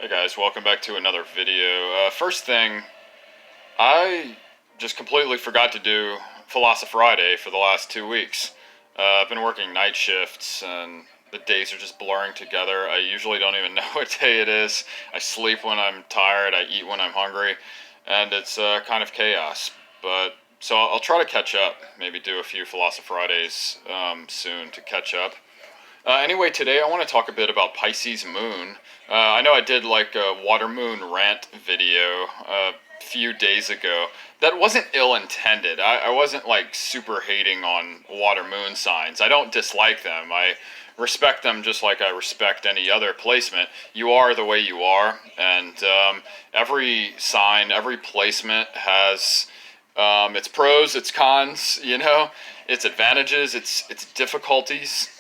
Hey guys, welcome back to another video. First thing, I just completely forgot to do Philosophy Friday for the last 2 weeks. I've been working night shifts and the days are just blurring together. I usually don't even know what day it is. I sleep when I'm tired, I eat when I'm hungry, and it's kind of chaos. But so I'll try to catch up, maybe do a few Philosophy Fridays soon to catch up. Anyway, today I want to talk a bit about Pisces Moon. I know I did like a water moon rant video a few days ago. That wasn't ill-intended. I wasn't like super hating on water moon signs. I don't dislike them. I respect them just like I respect any other placement. You are the way you are, and every sign, every placement has its pros, its cons, its advantages, its difficulties.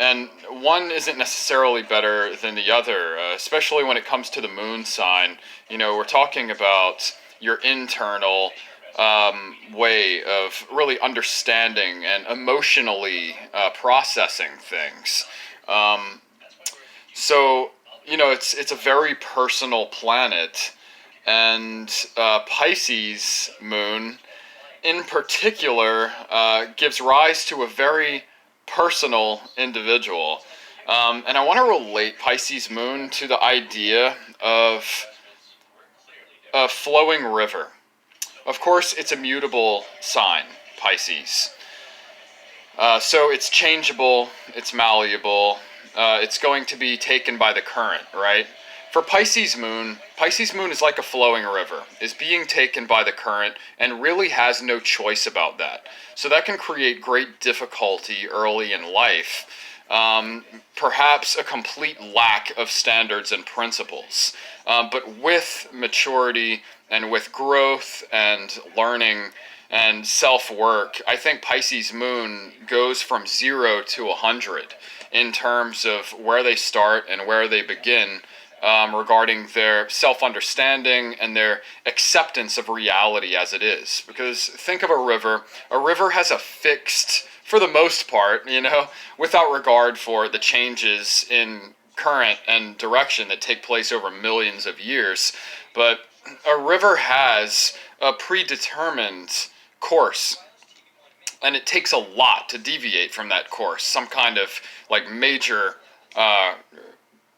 And one isn't necessarily better than the other, especially when it comes to the moon sign. We're talking about your internal way of really understanding and emotionally processing things. Um, it's a very personal planet, and Pisces moon in particular gives rise to a very personal individual. And I want to relate Pisces moon to the idea of a flowing river. Of course, it's a mutable sign, Pisces. So it's changeable, it's malleable, it's going to be taken by the current, right? For Pisces Moon is like a flowing river, is being taken by the current and really has no choice about that. So that can create great difficulty early in life. Perhaps a complete lack of standards and principles. But with maturity and with growth and learning and self-work, I think Pisces Moon goes from 0 to 100 in terms of where they start and where they begin, regarding their self-understanding and their acceptance of reality as it is. Because think of a river. A river has a fixed, for the most part, without regard for the changes in current and direction that take place over millions of years. But a river has a predetermined course, and it takes a lot to deviate from that course. Some kind of like major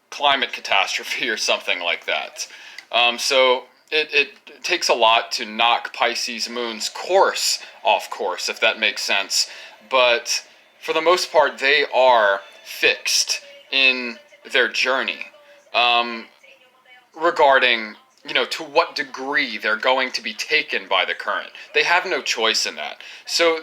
climate catastrophe or something like that. So it takes a lot to knock Pisces Moon's course off course, if that makes sense. But for the most part, they are fixed in their journey, regarding to what degree they're going to be taken by the current. They have no choice in that. So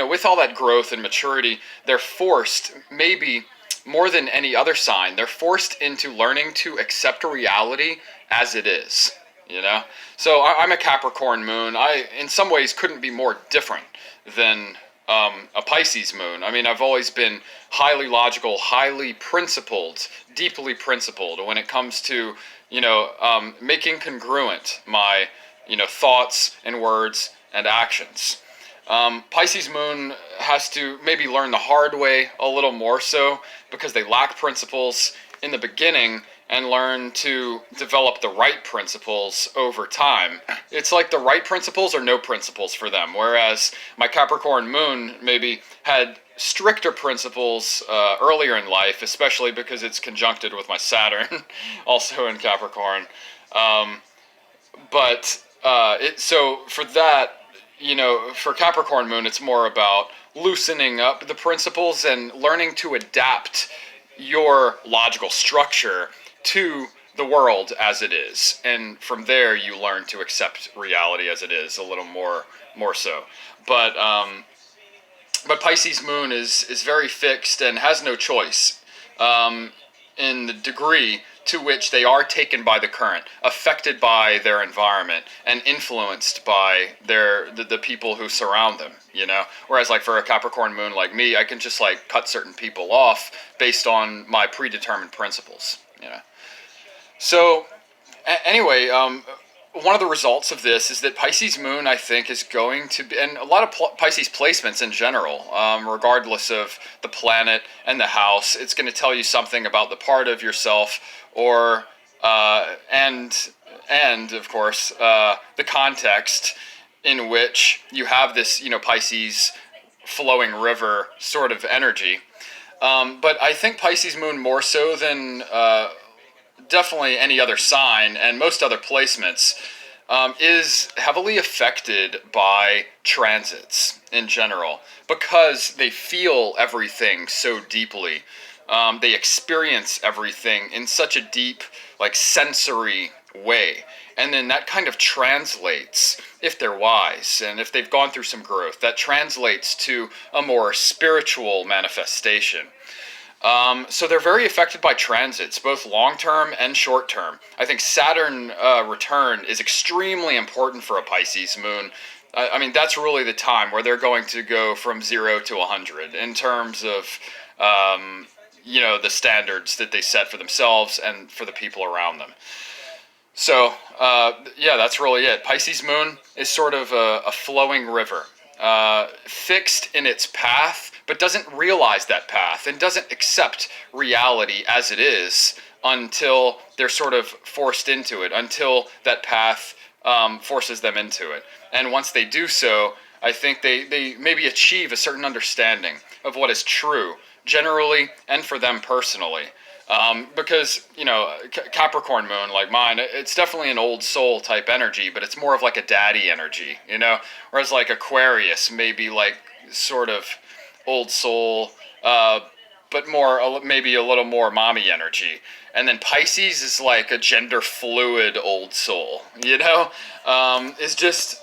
with all that growth and maturity, they're forced, maybe more than any other sign, they're forced into learning to accept reality as it is. So I'm a Capricorn moon. I in some ways couldn't be more different than a Pisces moon. I mean, I've always been highly logical, highly principled, deeply principled when it comes to making congruent my thoughts and words and actions. Pisces moon has to maybe learn the hard way a little more so, because they lack principles in the beginning, and learn to develop the right principles over time. It's like the right principles or no principles for them, whereas my Capricorn moon maybe had stricter principles earlier in life, especially because it's conjuncted with my Saturn, also in Capricorn. So for that, for Capricorn moon, it's more about loosening up the principles and learning to adapt your logical structure to the world as it is. And from there, you learn to accept reality as it is a little more so. But Pisces moon is very fixed and has no choice, in the degree to which they are taken by the current, affected by their environment, and influenced by the people who surround them. Whereas like for a Capricorn moon like me, I can just like cut certain people off based on my predetermined principles. So anyway, one of the results of this is that Pisces Moon, I think, is going to be, and a lot of Pisces placements in general, regardless of the planet and the house, it's going to tell you something about the part of yourself, or and of course the context in which you have this, Pisces flowing river sort of energy. But I think Pisces Moon, more so than definitely any other sign and most other placements, is heavily affected by transits in general, because they feel everything so deeply. They experience everything in such a deep, like, sensory way. And then that kind of translates, if they're wise and if they've gone through some growth, that translates to a more spiritual manifestation. So they're very affected by transits, both long-term and short-term. I think Saturn return is extremely important for a Pisces moon. I mean, that's really the time where they're going to go from 0 to 100 in terms of, the standards that they set for themselves and for the people around them. So, yeah, that's really it. Pisces Moon is sort of a flowing river, fixed in its path, but doesn't realize that path and doesn't accept reality as it is until they're sort of forced into it, until that path forces them into it. And once they do so, I think they maybe achieve a certain understanding of what is true, generally, and for them personally. Because, Capricorn moon, like mine, it's definitely an old soul type energy, but it's more of like a daddy energy, Whereas like Aquarius, maybe like sort of old soul, but more, maybe a little more mommy energy. And then Pisces is like a gender fluid old soul, is just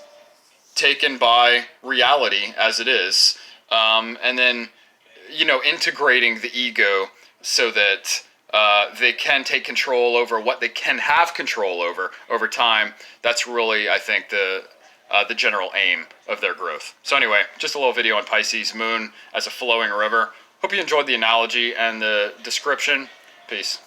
taken by reality as it is. And then, integrating the ego so that they can take control over what they can have control over time. That's really, I think, the general aim of their growth. So anyway, just a little video on Pisces Moon as a flowing river. Hope you enjoyed the analogy and the description. Peace.